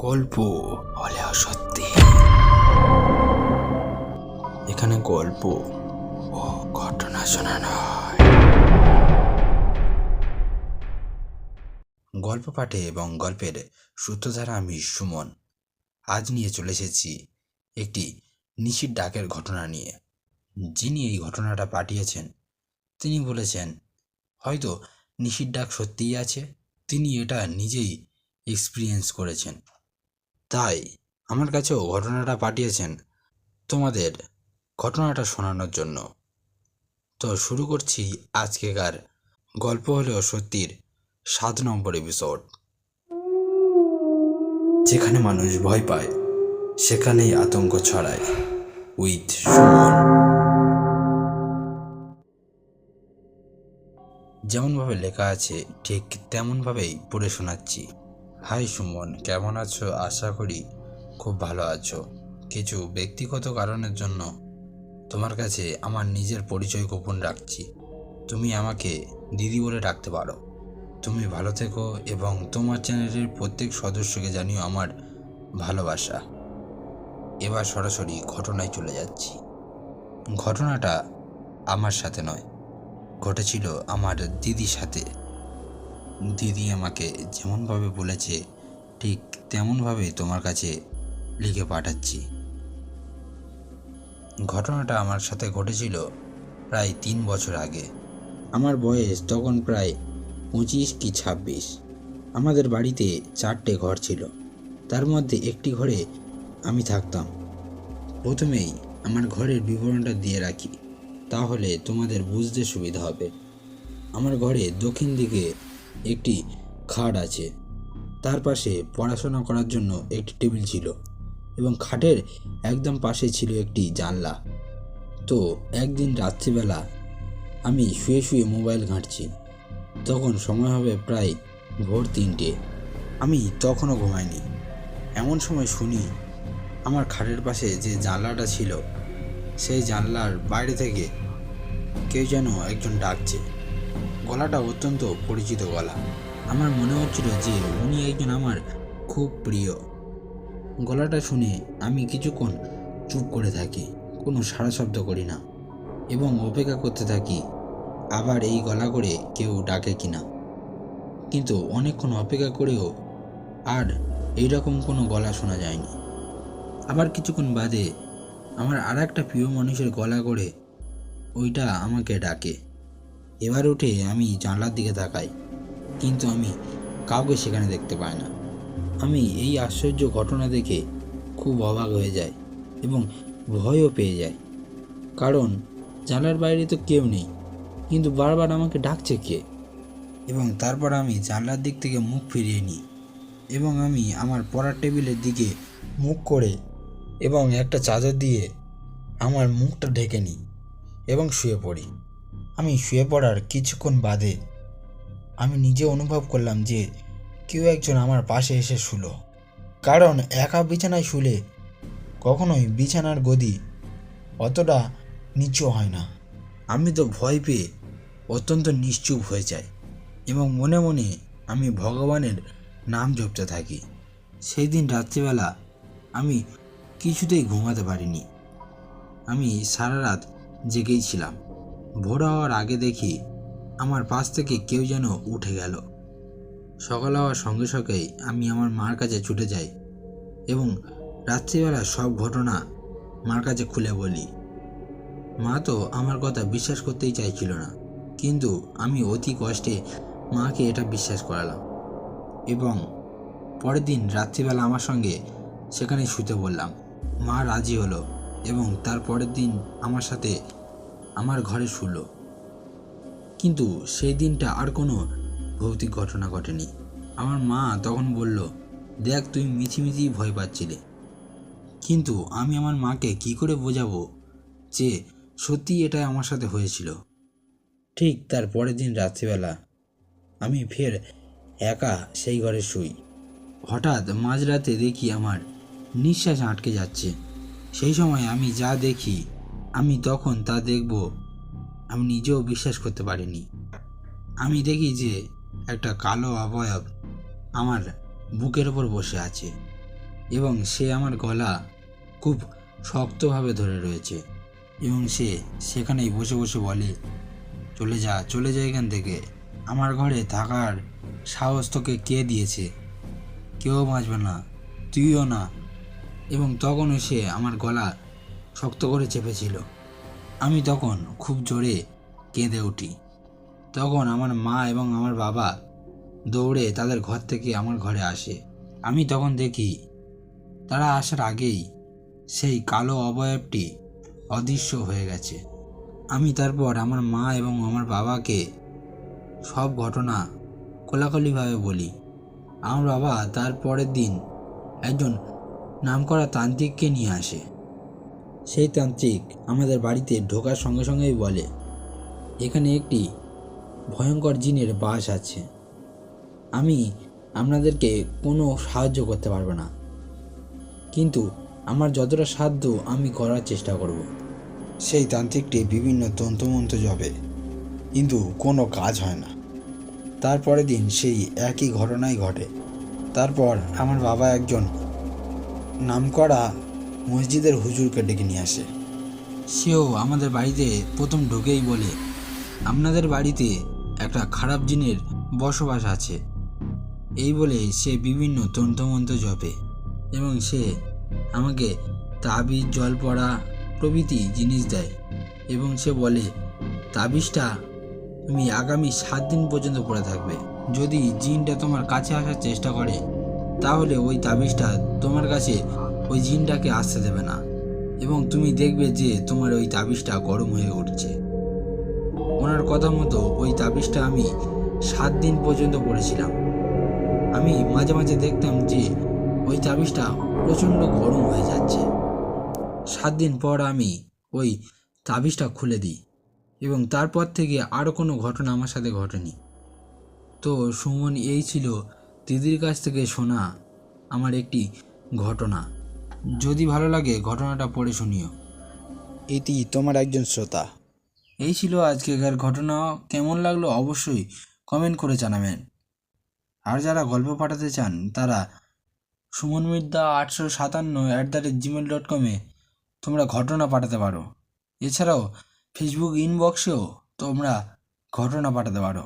গল্প হলেও সত্যি। এখানে গল্প ও ঘটনা শোনানো হয়। গল্প পাঠে এবং গল্পের সূত্রধারা আমি সুমন। আজ নিয়ে চলে এসেছি একটি নিশির ডাকের ঘটনা নিয়ে। যিনি এই ঘটনাটা পাঠিয়েছেন তিনি বলেছেন হয়তো নিশির ডাক সত্যিই আছে, তিনি এটা নিজেই এক্সপিরিয়েন্স করেছেন, তাই আমার কাছেও ঘটনাটা পাঠিয়েছেন তোমাদের ঘটনাটা শোনানোর জন্য। তো শুরু করছি আজকেকার গল্প হলেও সত্যির 7 নম্বর এপিসোড। যেখানে মানুষ ভয় পায় সেখানেই আতঙ্ক ছড়ায়, উইথ সুমন। যেমনভাবে লেখা আছে ঠিক তেমনভাবেই পড়ে শোনাচ্ছি। হাই সুমন, কেমন আছো? আশা করি খুব ভালো আছো। কিছু ব্যক্তিগত কারণের জন্য তোমার কাছে আমার নিজের পরিচয় গোপন রাখছি। তুমি আমাকে দিদি বলে ডাকতে পারো। তুমি ভালো থেকো এবং তোমার চ্যানেলের প্রত্যেক সদস্যকে জানিও আমার ভালোবাসা। এবার সরাসরি ঘটনায় চলে যাচ্ছি। ঘটনাটা আমার সাথে নয়, ঘটেছিল আমার দিদির সাথে। দিদি আমাকে যেমনভাবে বলেছে ঠিক তেমনভাবে তোমার কাছে লিখে পাঠাচ্ছি। ঘটনাটা আমার সাথে ঘটেছিল প্রায় 3 বছর আগে। আমার বয়স তখন প্রায় 25 কি 26। আমাদের বাড়িতে 4টে ঘর ছিল, তার মধ্যে একটি ঘরে আমি থাকতাম। প্রথমেই আমার ঘরের বিবরণটা দিয়ে রাখি, তাহলে তোমাদের বুঝতে সুবিধা হবে। আমার ঘরে দক্ষিণ দিকে একটি খাট আছে, তার পাশে পড়াশোনা করার জন্য একটি টেবিল ছিল এবং খাটের একদম পাশে ছিল একটি জানলা। তো একদিন রাত্রিবেলা আমি শুয়ে শুয়ে মোবাইল ঘাঁটছি, তখন সময় হবে প্রায় ভোর 3টে। আমি তখনও ঘুমাইনি। এমন সময় শুনি আমার খাটের পাশে যে জানলাটা ছিল সেই জানলার বাইরে থেকে কেউ যেন একজন ডাকছে। গলাটা অত্যন্ত পরিচিত গলা। আমার মনে হচ্ছিল যে উনি একজন আমার খুব প্রিয়। গলাটা শুনে আমি কিছুক্ষণ চুপ করে থাকি, কোনো সাড়া শব্দ করি না এবং অপেক্ষা করতে থাকি আবার এই গলা করে কেউ ডাকে কিনা। কিন্তু অনেকক্ষণ অপেক্ষা করেও আর এইরকম কোনো গলা শোনা যায়নি। আবার কিছুক্ষণ বাদে আমার আর একটা প্রিয় মানুষের গলা করে ওইটা আমাকে ডাকে। এবার উঠে আমি জানলার দিকে তাকাই, কিন্তু আমি কাউকে সেখানে দেখতে পাই না। আমি এই আশ্চর্য ঘটনা দেখে খুব অবাক হয়ে যাই এবং ভয়ও পেয়ে যাই, কারণ জানলার বাইরে তো কেউ নেই, কিন্তু বারবার আমাকে ডাকছে কে। এবং তারপর আমি জানলার দিক থেকে মুখ ফিরিয়ে নিই এবং আমি আমার পড়ার টেবিলের দিকে মুখ করে এবং একটা চাদর দিয়ে আমার মুখটা ঢেকে নিই এবং শুয়ে পড়ি। আমি শুয়ে পড়ার কিছুক্ষণ বাদে আমি নিজে অনুভব করলাম যে কেউ একজন আমার পাশে এসে শুলো, কারণ একা বিছানায় শুলে কখনোই বিছানার গদি অতটা নিচু হয় না। আমি তো ভয় পেয়ে অত্যন্ত নিশ্চুপ হয়ে যাই এবং মনে মনে আমি ভগবানের নাম জপতে থাকি। সেই দিন রাত্রিবেলা আমি কিছুতেই ঘুমাতে পারিনি। আমি সারা রাত জেগেই ছিলাম। ভোর হওয়ার আগে দেখি আমার পাশ থেকে কেউ যেন উঠে গেল। সকাল হওয়ার সঙ্গে সঙ্গেই আমি আমার মার কাছে ছুটে যাই এবং রাত্রিবেলা সব ঘটনা মার কাছে খুলে বলি। মা তো আমার কথা বিশ্বাস করতেই চাইছিল না, কিন্তু আমি অতি কষ্টে মাকে এটা বিশ্বাস করালাম এবং পরের দিন রাত্রিবেলা আমার সঙ্গে সেখানে শুতে বললাম। মা রাজি হলো এবং তার পরের দিন আমার সাথে আমার ঘরে শুলো। কিন্তু সেই দিনটা আর কোনো ভৌতিক ঘটনা ঘটেনি। আমার মা তখন বলল, দেখ তুই মিছিমিছি ভয় পাচ্ছিলে। কিন্তু আমি আমার মাকে কি করে বোঝাবো যে সত্যি এটা আমার সাথে হয়েছিল। ঠিক তার পরের দিন রাত্রিবেলা আমি ফের একা সেই ঘরে শুই। হঠাৎ মাঝরাতে দেখি আমার নিঃশ্বাস আটকে যাচ্ছে। সেই সময় আমি যা দেখি আমি তখন তা দেখব আমি নিজেও বিশ্বাস করতে পারিনি। আমি দেখি যে একটা কালো অবয়ব আমার বুকের ওপর বসে আছে এবং সে আমার গলা খুব শক্তভাবে ধরে রয়েছে এবং সে সেখানেই বসে বসে বলে, চলে যা, চলে যা এখান থেকে। আমার ঘরে থাকার সাহস তোকে কে দিয়েছে? কেউ বাঁচবে না, তুইও না। এবং তখনও সে আমার গলা শক্ত করে চেপেছিল। আমি তখন খুব জোরে কেঁদে উঠি। তখন আমার মা এবং আমার বাবা দৌড়ে তাদের ঘর থেকে আমার ঘরে আসে। আমি তখন দেখি তারা আসার আগেই সেই কালো অবয়বটি অদৃশ্য হয়ে গেছে। আমি তারপর আমার মা এবং আমার বাবাকে সব ঘটনা খোলাখুলিভাবে বলি। আমার বাবা তার পরের দিন একজন নামকরা তান্ত্রিককে নিয়ে আসে। সেই তান্ত্রিক আমাদের বাড়িতে ঢোকার সঙ্গে সঙ্গেই বলে, এখানে একটি ভয়ঙ্কর জিনের বাস আছে। আমি আপনাদেরকে কোনো সাহায্য করতে পারবো না, কিন্তু আমার যতটা সাধ্য আমি করার চেষ্টা করব। সেই তান্ত্রিকটি বিভিন্ন তন্ত্রমন্ত্র জপে, কিন্তু কোনো কাজ হয় না। তারপরের দিন সেই একই ঘটনাই ঘটে। তারপর আমার বাবা একজন নামকরা মসজিদের হুজুরকে ডেকে নিয়ে আসে। সেও আমাদের বাড়িতে প্রথম ঢুকেই বলে, আপনাদের বাড়িতে একটা খারাপ জিনের বসবাস আছে। এই বলে সে বিভিন্ন তন্ত্রমন্ত্র জপে এবং সে আমাকে তাবিজ, জল পড়া প্রভৃতি জিনিস দেয় এবং সে বলে, তাবিজটা তুমি আগামী 7 দিন পর্যন্ত পড়ে থাকবে। যদি জিনটা তোমার কাছে আসার চেষ্টা করে তাহলে ওই তাবিজটা তোমার কাছে ওই জিনটাকে আসতে দেবে না এবং তুমি দেখবে যে তোমার ওই তাবিজটা গরম হয়ে উঠছে। ওনার কথা মতো ওই তাবিজটা আমি 7 দিন পর্যন্ত পড়েছিলাম। আমি মাঝে মাঝে দেখতাম যে ওই তাবিজটা প্রচণ্ড গরম হয়ে যাচ্ছে। 7 দিন পর আমি ওই তাবিজটা খুলে দিই এবং তারপর থেকে আরও কোনো ঘটনা আমার সাথে ঘটেনি। তো সুমন, এই ছিল দিদির কাছ থেকে শোনা আমার একটি ঘটনা। যদি ভালো লাগে ঘটনাটা পড়ে শুনিও। এটি তোমার একজন শ্রোতা। এই ছিল আজকেকার ঘটনা। কেমন লাগলো অবশ্যই কমেন্ট করে জানাবেন। আর যারা গল্প পাঠাতে চান তারা sumonmirda857@gmail.com তোমরা ঘটনা পাঠাতে পারো। এছাড়াও ফেসবুক ইনবক্সেও তোমরা ঘটনা পাঠাতে পারো।